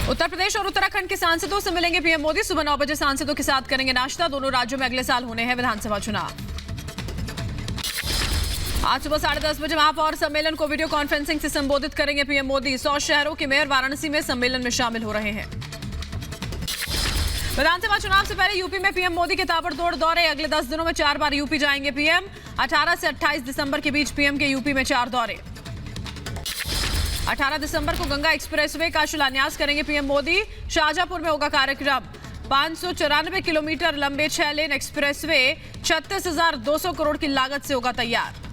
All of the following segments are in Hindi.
उत्तर प्रदेश और उत्तराखंड के सांसदों से मिलेंगे पीएम मोदी। सुबह 9 बजे सांसदों के साथ करेंगे नाश्ता। दोनों राज्यों में अगले साल होने हैं विधानसभा चुनाव। आज सुबह 10:30 बजे महापौर सम्मेलन को वीडियो कॉन्फ्रेंसिंग से संबोधित करेंगे पीएम मोदी। 100 शहरों के मेयर वाराणसी में सम्मेलन में शामिल हो रहे हैं। विधानसभा चुनाव से पहले यूपी में पीएम मोदी के ताबड़तोड़ दौरे। अगले 10 दिनों में 4 बार यूपी जाएंगे पीएम। 18 से 28 दिसंबर के बीच पीएम के यूपी में 4 दौरे। 18 दिसंबर को गंगा एक्सप्रेसवे का शिलान्यास करेंगे पीएम मोदी। शाहजहांपुर में होगा कार्यक्रम। 594 किलोमीटर लंबे 6 लेन एक्सप्रेसवे 36,200 करोड़ की लागत से होगा तैयार।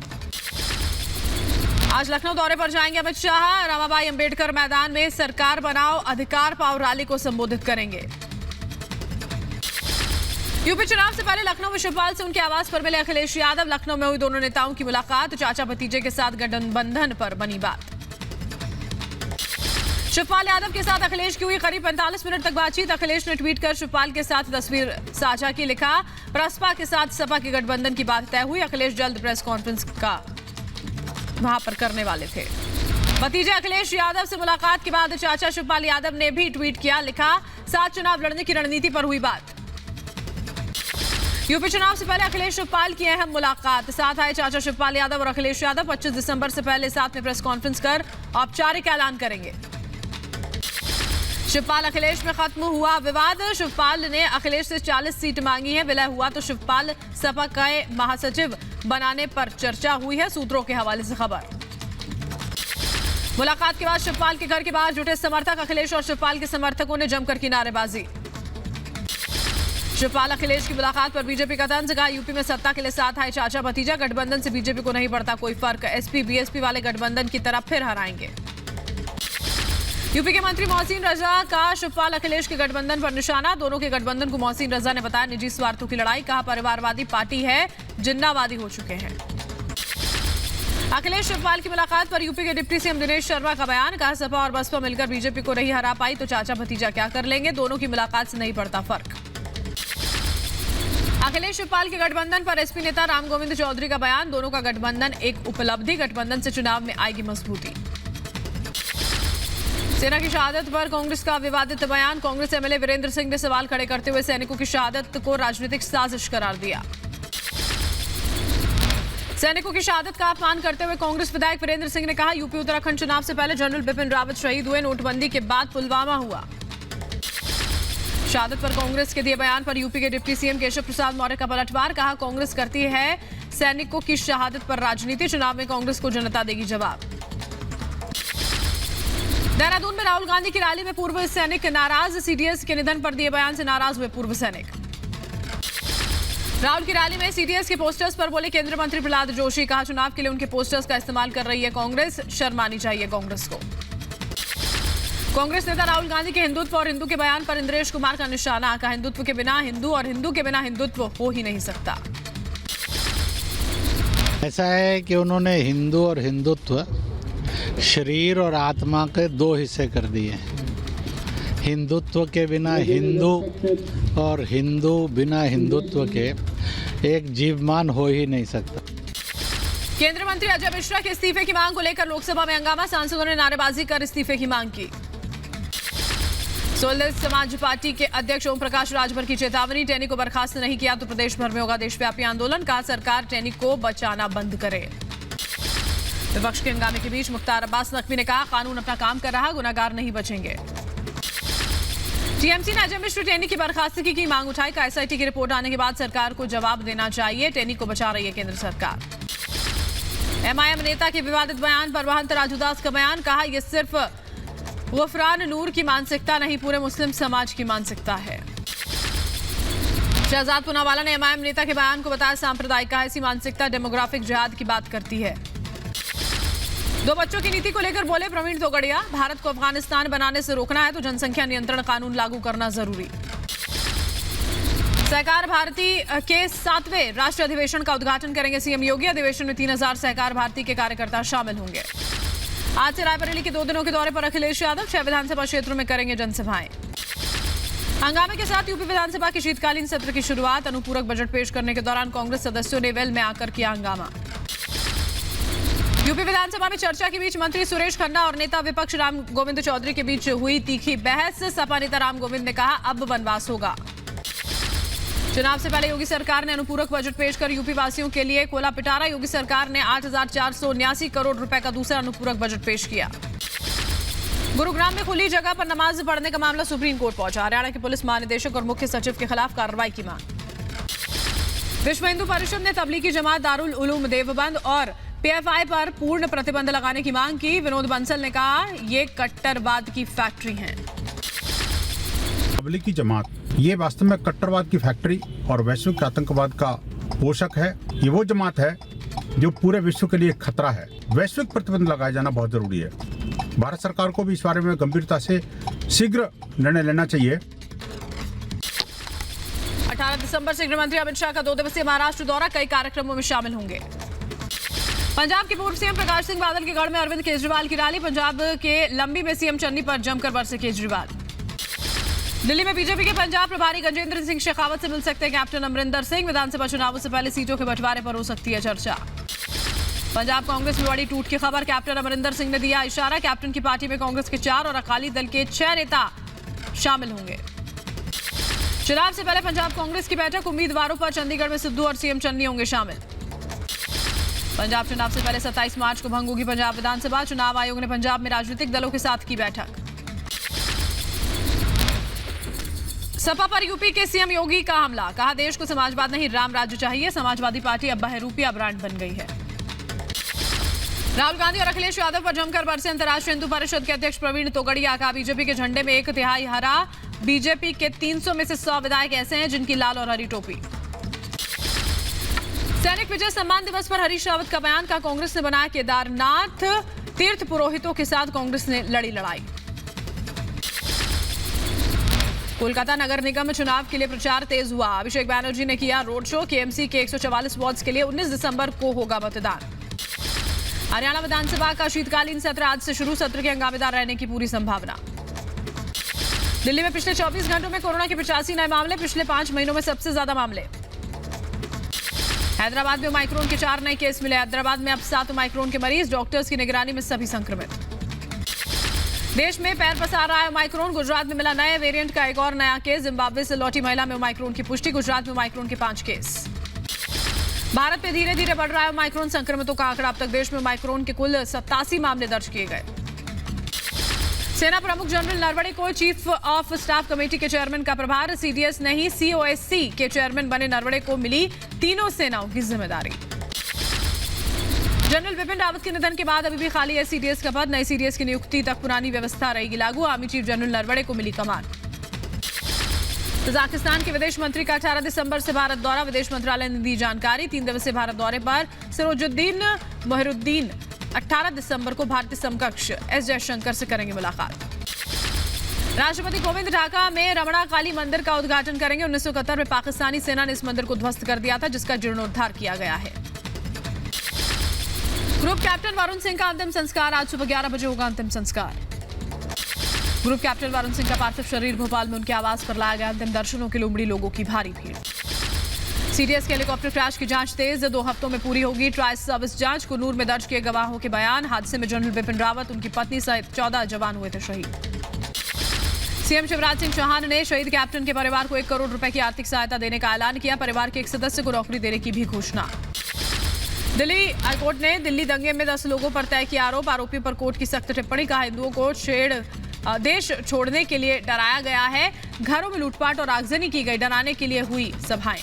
आज लखनऊ दौरे पर जाएंगे अमित शाह। रमाबाई अंबेडकर मैदान में सरकार बनाओ अधिकार पाओ रैली को संबोधित करेंगे। यूपी चुनाव से पहले लखनऊ में शिवपाल से उनके आवास पर मिले अखिलेश यादव। लखनऊ में हुई दोनों नेताओं की मुलाकात। चाचा भतीजे के साथ गठबंधन पर बनी बात। शिवपाल यादव के साथ अखिलेश की हुई करीब 45 मिनट तक बातचीत। अखिलेश ने ट्वीट कर शिवपाल के साथ तस्वीर साझा की। लिखा, प्रसपा के साथ सपा के गठबंधन की बात तय हुई। अखिलेश जल्द प्रेस कॉन्फ्रेंस का वहां पर करने वाले थे। भतीजे अखिलेश यादव से मुलाकात के बाद चाचा शिवपाल यादव ने भी ट्वीट किया। लिखा, साथ चुनाव लड़ने की रणनीति पर हुई बात। यूपी चुनाव से पहले अखिलेश शिवपाल की अहम मुलाकात। साथ आए चाचा शिवपाल यादव और अखिलेश यादव 25 दिसंबर से पहले साथ में प्रेस कॉन्फ्रेंस कर औपचारिक ऐलान करेंगे। शिवपाल अखिलेश में खत्म हुआ विवाद। शिवपाल ने अखिलेश से 40 सीट मांगी है। विलय हुआ तो शिवपाल सपा के महासचिव बनाने पर चर्चा हुई है, सूत्रों के हवाले से खबर। मुलाकात के बाद शिवपाल के घर के बाहर जुटे समर्थक। अखिलेश और शिवपाल के समर्थकों ने जमकर की नारेबाजी। शिवपाल अखिलेश की मुलाकात पर बीजेपी का तंज। कहा, यूपी में सत्ता के लिए साथ आए चाचा भतीजा। गठबंधन से बीजेपी को नहीं पड़ता कोई फर्क। एसपी बीएसपी वाले गठबंधन की तरफ फिर हराएंगे। यूपी के मंत्री मोहसिन रजा का शिवपाल अखिलेश के गठबंधन पर निशाना। दोनों के गठबंधन को मोहसिन रजा ने बताया निजी स्वार्थों की लड़ाई। कहा, परिवारवादी पार्टी है, जिन्नावादी हो चुके हैं। अखिलेश शिवपाल की मुलाकात पर यूपी के डिप्टी सीएम दिनेश शर्मा का बयान। कहा, सपा और बसपा मिलकर बीजेपी को नहीं हरा पाई तो चाचा भतीजा क्या कर लेंगे। दोनों की मुलाकात से नहीं पड़ता फर्क। अखिलेश शिवपाल के गठबंधन पर एसपी नेता राम गोविंद चौधरी का बयान। दोनों का गठबंधन एक उपलब्धि। गठबंधन से चुनाव में आएगी मजबूती। सेना की शहादत पर कांग्रेस का विवादित बयान। कांग्रेस एमएलए वीरेंद्र सिंह ने सवाल खड़े करते हुए सैनिकों की शहादत को राजनीतिक साजिश करार दिया। सैनिकों की शहादत का अपमान करते हुए कांग्रेस विधायक वीरेंद्र सिंह ने कहा, यूपी उत्तराखंड चुनाव से पहले जनरल बिपिन रावत शहीद हुए। नोटबंदी के बाद पुलवामा हुआ। शहादत पर कांग्रेस के दिए बयान पर यूपी के डिप्टी सीएम केशव प्रसाद मौर्य का पलटवार। कहा, कांग्रेस करती है सैनिकों की शहादत पर राजनीति। चुनाव में कांग्रेस को जनता देगी जवाब। देहरादून में राहुल गांधी की रैली में पूर्व सैनिक नाराज। सीडीएस के निधन पर दिए बयान से नाराज हुए पूर्व सैनिक। राहुल की रैली में सीडीएस के पोस्टर्स पर बोले केंद्रीय मंत्री प्रहलाद जोशी। कहा, चुनाव के लिए उनके पोस्टर्स का इस्तेमाल कर रही है कांग्रेस। शर्मानी चाहिए कांग्रेस को। कांग्रेस नेता राहुल गांधी के हिंदुत्व और हिंदू के बयान पर इंद्रेश कुमार का निशाना। कहा, हिंदुत्व के बिना हिंदू और हिंदू के बिना हिंदुत्व हो ही नहीं सकता। ऐसा है कि उन्होंने हिंदू और हिंदुत्व शरीर और आत्मा के 2 हिस्से कर दिए। हिंदुत्व के बिना हिंदू और हिंदू बिना हिंदुत्व के एक जीवमान हो ही नहीं सकता। केंद्रीय मंत्री अजय मिश्रा के इस्तीफे की मांग को लेकर लोकसभा में हंगामा। सांसदों ने नारेबाजी कर इस्तीफे की मांग की। सोलदलित समाज पार्टी के अध्यक्ष ओम प्रकाश राजभर की चेतावनी। टेनी को बर्खास्त नहीं किया तो प्रदेश भर में होगा देशव्यापी आंदोलन। कहा, सरकार टेनी को बचाना बंद करे। विपक्ष के हंगामे के बीच मुख्तार अब्बास नकवी ने कहा, कानून अपना काम कर रहा, गुनाहगार नहीं बचेंगे। टीएमसी ने अजय मिश्र टेनी की बर्खास्तगी की मांग उठाई। का एसआईटी की रिपोर्ट आने के बाद सरकार को जवाब देना चाहिए। टेनी को बचा रही है केंद्र सरकार। एमआईएम नेता के विवादित बयान पर महंत राजूदास का बयान। कहा, यह सिर्फ गुफरान नूर की मानसिकता नहीं, पूरे मुस्लिम समाज की मानसिकता है। शहजाद पूनावाला ने एमआईएम नेता के बयान को बताया सांप्रदायिक। कहा, ऐसी मानसिकता डेमोग्राफिक जिहाद की बात करती है। 2 बच्चों की नीति को लेकर बोले प्रवीण तोगड़िया। भारत को अफगानिस्तान बनाने से रोकना है तो जनसंख्या नियंत्रण कानून लागू करना जरूरी। सहकार भारती के 7वें राष्ट्रीय अधिवेशन का उद्घाटन करेंगे सीएम योगी। अधिवेशन में 3000 सहकार भारती के कार्यकर्ता शामिल होंगे। आज से रायबरेली के 2 दिनों के दौरे पर अखिलेश यादव 6 विधानसभा क्षेत्रों में करेंगे जनसभाएं। हंगामे के साथ यूपी विधानसभा के शीतकालीन सत्र की शुरुआत। अनुपूरक बजट पेश करने के दौरान कांग्रेस सदस्यों ने वेल में आकर किया हंगामा। यूपी विधानसभा में चर्चा के बीच मंत्री सुरेश खन्ना और नेता विपक्ष राम गोविंद चौधरी के बीच हुई तीखी बहस। सपा नेता राम गोविंद ने कहा अब वनवास होगा। चुनाव से पहले योगी सरकार ने अनुपूरक बजट पेश कर यूपी वासियों के लिए कोला पिटारा। योगी सरकार ने 8,479 करोड़ रुपए का दूसरा अनुपूरक बजट पेश किया। गुरुग्राम में खुली जगह पर नमाज पढ़ने का मामला सुप्रीम कोर्ट पहुंचा। हरियाणा के पुलिस महानिदेशक और मुख्य सचिव के खिलाफ कार्रवाई की मांग। विश्व हिंदू परिषद ने तबलीगी जमात दारुल उलूम देवबंद और पीएफआई पर पूर्ण प्रतिबंध लगाने की मांग की। विनोद बंसल ने कहा ये कट्टरवाद की फैक्ट्री है। तबलीगी जमात ये वास्तव में कट्टरवाद की फैक्ट्री और वैश्विक आतंकवाद का पोषक है। ये वो जमात है जो पूरे विश्व के लिए खतरा है। वैश्विक प्रतिबंध लगाया जाना बहुत जरूरी है। भारत सरकार को भी इस बारे में गंभीरता से शीघ्र निर्णय लेना चाहिए। 18 दिसंबर से गृह मंत्री अमित शाह का 2 दिवसीय महाराष्ट्र दौरा, कई कार्यक्रमों में शामिल होंगे। पंजाब के पूर्व सीएम प्रकाश सिंह बादल के गढ़ में अरविंद केजरीवाल की रैली। पंजाब के लंबी में सीएम चन्नी पर जमकर बरसे केजरीवाल। दिल्ली में बीजेपी के पंजाब प्रभारी गजेंद्र सिंह शेखावत से मिल सकते हैं कैप्टन अमरिंदर सिंह। विधानसभा चुनावों से पहले सीटों के बंटवारे पर हो सकती है चर्चा। पंजाब कांग्रेस में बड़ी टूट की खबर, कैप्टन अमरिंदर सिंह ने दिया इशारा। कैप्टन की पार्टी में कांग्रेस के 4 और अकाली दल के 6 नेता शामिल होंगे। चुनाव से पहले पंजाब कांग्रेस की बैठक, उम्मीदवारों पर चंडीगढ़ में सिद्धू और सीएम चन्नी होंगे शामिल। पंजाब चुनाव से पहले 27 मार्च को भंग होगी पंजाब विधानसभा। चुनाव आयोग ने पंजाब में राजनीतिक दलों के साथ की बैठक। सपा पर यूपी के सीएम योगी का हमला, कहा देश को समाजवाद नहीं राम राज्य चाहिए। समाजवादी पार्टी अब बहरूपिया ब्रांड बन गई है। राहुल गांधी और अखिलेश यादव पर जमकर बरसे अंतर्राष्ट्रीय हिंदू परिषद के अध्यक्ष प्रवीण तोगड़िया। कहा बीजेपी के झंडे में 1/3 हरा। बीजेपी के 300 में से 100 विधायक ऐसे हैं जिनकी लाल और हरी टोपी। सैनिक विजय सम्मान दिवस पर हरीश रावत का बयान, का कांग्रेस ने बनाया केदारनाथ। तीर्थ पुरोहितों के साथ कांग्रेस ने लड़ी लड़ाई। कोलकाता नगर निगम चुनाव के लिए प्रचार तेज हुआ। अभिषेक बैनर्जी ने किया रोड शो। केएमसी के 144 वार्ड्स के लिए 19 दिसंबर को होगा मतदान। हरियाणा विधानसभा का शीतकालीन सत्र आज से शुरू, सत्र के हंगामेदार रहने की पूरी संभावना। दिल्ली में पिछले 24 घंटों में कोरोना के 85 नए मामले, पिछले 5 महीनों में सबसे ज्यादा मामले। हैदराबाद में ओमाइक्रोन के 4 नए केस मिले। हैदराबाद में अब 7 ओमाइक्रोन के मरीज, डॉक्टर्स की निगरानी में सभी संक्रमित। देश में पैर पसार रहा है ओमाइक्रोन। गुजरात में मिला नए वेरिएंट का एक और नया केस। जिम्बाब्वे से लौटी महिला में ओमाइक्रोन की पुष्टि। गुजरात में ओमाइक्रोन के 5 केस। भारत में धीरे धीरे बढ़ रहा है ओमाइक्रोन संक्रमितों का आंकड़ा। अब तक देश में ओमाइक्रोन के कुल 87 मामले दर्ज किए गए। सेना प्रमुख जनरल नरवणे को चीफ ऑफ स्टाफ कमेटी के चेयरमैन का प्रभार। सीडीएस नहीं सीओएससी के चेयरमैन बने नरवणे को मिली तीनों सेनाओं की जिम्मेदारी। जनरल बिपिन रावत के निधन के बाद अभी भी खाली है सीडीएस का पद। नए सीडीएस की नियुक्ति तक पुरानी व्यवस्था रहेगी लागू। आर्मी चीफ जनरल नरवणे को मिली कमान। कजाकिस्तान के विदेश मंत्री का 18 दिसंबर से भारत दौरा। विदेश मंत्रालय ने दी जानकारी। 3 दिवसीय भारत दौरे पर सिरोजुद्दीन मोहिरुद्दीन 18 दिसंबर को भारतीय समकक्ष एस जयशंकर से करेंगे मुलाकात। राष्ट्रपति कोविंद ढाका में रमणा काली मंदिर का उद्घाटन करेंगे। 1971 में पाकिस्तानी सेना ने इस मंदिर को ध्वस्त कर दिया था, जिसका जीर्णोद्धार किया गया है। ग्रुप कैप्टन वरुण सिंह का अंतिम संस्कार, आज सुबह 11 बजे होगा अंतिम संस्कार। ग्रुप कैप्टन वरुण सिंह का पार्थिव शरीर भोपाल में उनके आवास पर लाया गया। अंतिम दर्शनों के लिए उमड़ी लोगों की भारी भीड़। सीडीएस के हेलीकॉप्टर क्रैश की जांच तेज, 2 हफ्तों में पूरी होगी ट्रायल सर्विस जांच। कुन्नूर में दर्ज किए गवाहों के बयान। हादसे में जनरल बिपिन रावत, उनकी पत्नी सहित 14 जवान हुए थे शहीद। सीएम शिवराज सिंह चौहान ने शहीद कैप्टन के परिवार को 1 करोड़ रुपए की आर्थिक सहायता देने का ऐलान किया। परिवार के एक सदस्य को नौकरी देने की भी घोषणा। दिल्ली हाईकोर्ट ने दिल्ली दंगे में 10 लोगों पर तय किया आरोप। आरोपियों पर कोर्ट की सख्त टिप्पणी। कहा हिंदुओं को देश छोड़ने के लिए डराया गया है। घरों में लूटपाट और आगजनी की गई, डराने के लिए हुई सभाएं।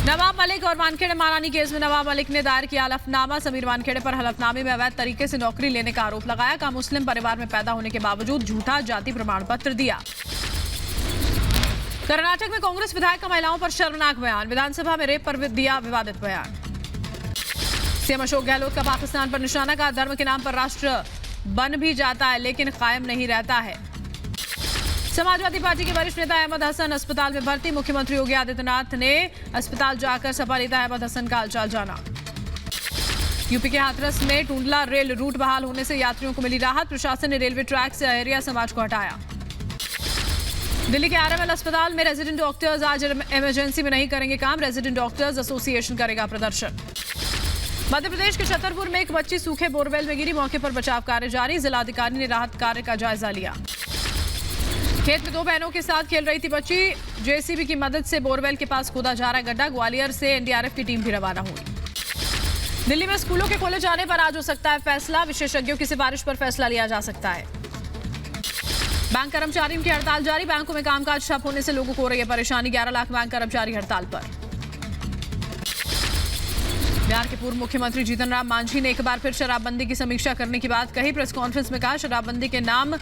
नवाब मलिक और वानखेड़े मारानी केस में नवाब मलिक ने दायर किया हलफनामा। समीर वानखेड़े पर हलफनामे में अवैध तरीके से नौकरी लेने का आरोप लगाया। कहा मुस्लिम परिवार में पैदा होने के बावजूद झूठा जाति प्रमाण पत्र दिया। कर्नाटक में कांग्रेस विधायक का महिलाओं पर शर्मनाक बयान। विधानसभा में रेप पर दिया विवादित बयान। सीएम अशोक गहलोत का पाकिस्तान पर निशाना। कहा धर्म के नाम पर राष्ट्र बन भी जाता है लेकिन कायम नहीं रहता है। समाजवादी पार्टी के वरिष्ठ नेता अहमद हसन अस्पताल में भर्ती। मुख्यमंत्री योगी आदित्यनाथ ने अस्पताल जाकर सपा नेता अहमद हसन का हालचाल जाना। यूपी के हाथरस में टुंडला रेल रूट बहाल होने से यात्रियों को मिली राहत। प्रशासन ने रेलवे ट्रैक से अहरिया समाज को हटाया। दिल्ली के आरएमएल अस्पताल में रेजिडेंट डॉक्टर्स आज इमरजेंसी में नहीं करेंगे काम। रेजिडेंट डॉक्टर्स एसोसिएशन करेगा प्रदर्शन। मध्य प्रदेश के छतरपुर में एक बच्ची सूखे बोरवेल में गिरी, मौके पर बचाव कार्य जारी। जिलाधिकारी ने राहत कार्य का जायजा लिया। खेत में 2 बहनों के साथ खेल रही थी बच्ची। जेसीबी की मदद से बोरवेल के पास खोदा जा रहा है गड्ढा। ग्वालियर से एनडीआरएफ की टीम भी रवाना हुई। दिल्ली में स्कूलों के खोले जाने पर आज हो सकता है फैसला। विशेषज्ञों की सिफारिश पर फैसला लिया जा सकता है। बैंक कर्मचारियों की हड़ताल जारी। बैंकों में कामकाज ठप होने से लोगों को हो रही है परेशानी। 11 लाख बैंक कर्मचारी हड़ताल पर। बिहार के पूर्व मुख्यमंत्री जीतन राम मांझी ने एक बार फिर शराबबंदी की समीक्षा करने की बात कही। प्रेस कॉन्फ्रेंस में कहा, शराबबंदी के नाम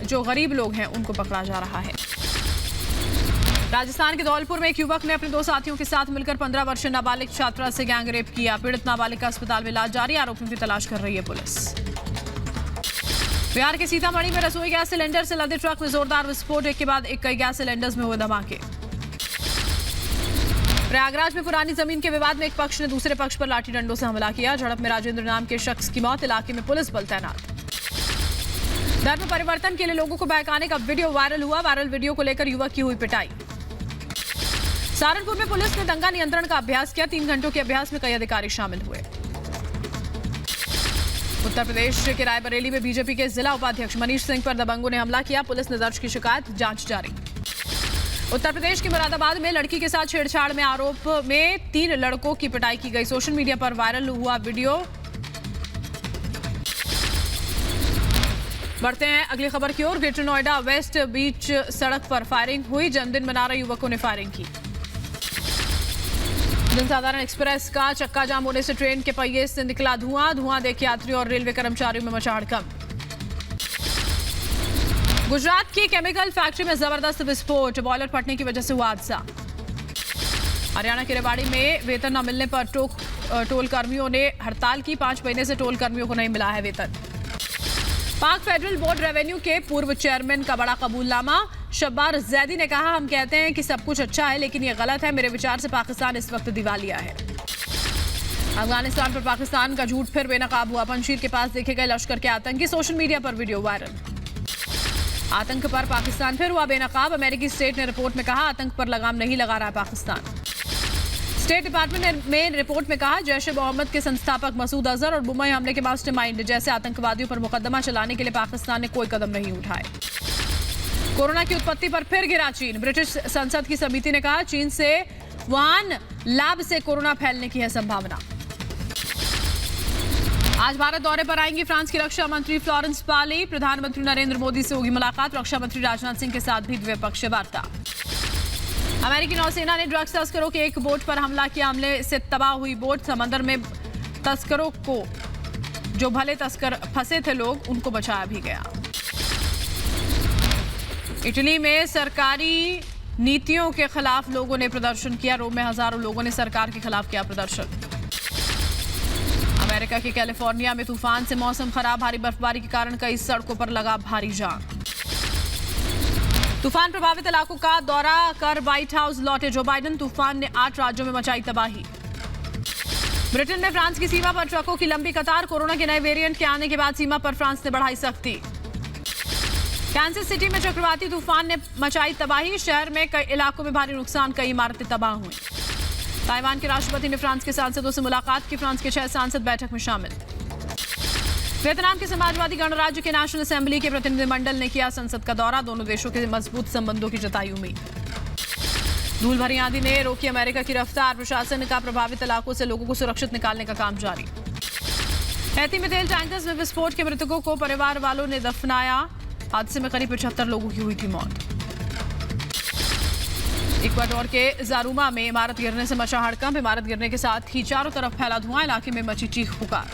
जो गरीब लोग हैं उनको पकड़ा जा रहा है। राजस्थान के धौलपुर में एक युवक ने अपने 2 साथियों के साथ मिलकर 15 वर्षीय नाबालिग छात्रा से गैंग रेप किया। पीड़ित नाबालिग का अस्पताल में इलाज जारी। आरोपियों की तलाश कर रही है पुलिस। बिहार के सीतामढ़ी में रसोई गैस सिलेंडर से लदे ट्रक में जोरदार विस्फोट। एक के बाद एक कई गैस सिलेंडर्स में हुए धमाके। प्रयागराज में पुरानी जमीन के विवाद में एक पक्ष ने दूसरे पक्ष पर लाठी डंडों से हमला किया। झड़प में राजेंद्र नाम के शख्स की मौत। इलाके में पुलिस बल तैनात। धर्म परिवर्तन के लिए लोगों को बहकाने का वीडियो वायरल हुआ। वायरल वीडियो को लेकर युवक की हुई पिटाई। सहारनपुर में पुलिस ने दंगा नियंत्रण का अभ्यास किया। 3 घंटों के अभ्यास में कई अधिकारी शामिल हुए। उत्तर प्रदेश के रायबरेली में बीजेपी के जिला उपाध्यक्ष मनीष सिंह पर दबंगों ने हमला किया। पुलिस ने दर्ज की शिकायत, जांच जारी। उत्तर प्रदेश के मुरादाबाद में लड़की के साथ छेड़छाड़ में आरोप में 3 लड़कों की पिटाई की गई। सोशल मीडिया पर वायरल हुआ वीडियो। बढ़ते हैं अगली खबर की ओर। ग्रेटर नोएडा वेस्ट बीच सड़क पर फायरिंग हुई। जन्मदिन मना रहे युवकों ने फायरिंग की। जनसाधारण एक्सप्रेस का चक्का जाम होने से ट्रेन के पहिए से निकला धुआं देख यात्रियों और रेलवे कर्मचारियों में मचा हड़कंप। गुजरात की केमिकल फैक्ट्री में जबरदस्त विस्फोट। बॉयलर फटने की वजह से हुआ हादसा। हरियाणा के रेवाड़ी में वेतन न मिलने पर टोल कर्मियों ने हड़ताल की। 5 महीने से टोल कर्मियों को नहीं मिला है वेतन। पाक फेडरल बोर्ड रेवेन्यू के पूर्व चेयरमैन का बड़ा कबूलनामा। शब्बार जैदी ने कहा, हम कहते हैं कि सब कुछ अच्छा है लेकिन ये गलत है। मेरे विचार से पाकिस्तान इस वक्त दिवालिया है। अफगानिस्तान पर पाकिस्तान का झूठ फिर बेनकाब हुआ। पंजशीर के पास देखे गए लश्कर के आतंकी। सोशल मीडिया पर वीडियो वायरल। आतंक पर पाकिस्तान फिर हुआ बेनकाब। अमेरिकी स्टेट ने रिपोर्ट में कहा, आतंक पर लगाम नहीं लगा रहा है पाकिस्तान। स्टेट डिपार्टमेंट ने रिपोर्ट में कहा, जैश-ए-मोहम्मद के संस्थापक मसूद अजहर और मुंबई हमले के मास्टरमाइंड जैसे आतंकवादियों पर मुकदमा चलाने के लिए पाकिस्तान ने कोई कदम नहीं उठाए। कोरोना की उत्पत्ति पर फिर गिरा चीन। ब्रिटिश संसद की समिति ने कहा, चीन से वुहान लैब से कोरोना फैलने की है संभावना। आज भारत दौरे पर आएंगी फ्रांस की रक्षा मंत्री फ्लोरेंस पार्ली। प्रधानमंत्री नरेंद्र मोदी से होगी मुलाकात। रक्षा मंत्री राजनाथ सिंह के साथ भी द्विपक्षीय वार्ता। अमेरिकी नौसेना ने ड्रग्स तस्करों के एक बोट पर हमला किया। हमले से तबाह हुई बोट। समंदर में तस्करों को जो भले तस्कर फंसे थे लोग, उनको बचाया भी गया। इटली में सरकारी नीतियों के खिलाफ लोगों ने प्रदर्शन किया। रोम में हजारों लोगों ने सरकार के खिलाफ किया प्रदर्शन। अमेरिका के कैलिफोर्निया में तूफान से मौसम खराब। भारी बर्फबारी के कारण कई सड़कों पर लगा भारी जाम। तूफान प्रभावित इलाकों का दौरा कर व्हाइट हाउस लौटे जो बाइडेन। तूफान ने 8 राज्यों में मचाई तबाही। ब्रिटेन में फ्रांस की सीमा पर ट्रकों की लंबी कतार। कोरोना के नए वेरिएंट के आने के बाद सीमा पर फ्रांस ने बढ़ाई सख्ती। कैंसस सिटी में चक्रवाती तूफान ने मचाई तबाही। शहर में कई इलाकों में भारी नुकसान, कई इमारतें तबाह हुई। ताइवान के राष्ट्रपति ने फ्रांस के सांसदों से मुलाकात की। फ्रांस के 6 सांसद बैठक में शामिल। वियतनाम के समाजवादी गणराज्य के नेशनल असेंबली के प्रतिनिधिमंडल ने किया संसद का दौरा। दोनों देशों के मजबूत संबंधों की जताई उम्मीद। धूल भरी आंधी ने रोकी अमेरिका की रफ्तार। प्रशासन का प्रभावित इलाकों से लोगों को सुरक्षित निकालने का काम जारी। हैती में तेल टैंकर्स में विस्फोट के मृतकों को परिवार वालों ने दफनाया। हादसे में करीब 75 लोगों की हुई थी मौत। इक्वाडोर के जारूमा में इमारत गिरने से मचा हड़कंप। इमारत गिरने के साथ ही चारों तरफ फैला धुआं। इलाके में मची चीख पुकार।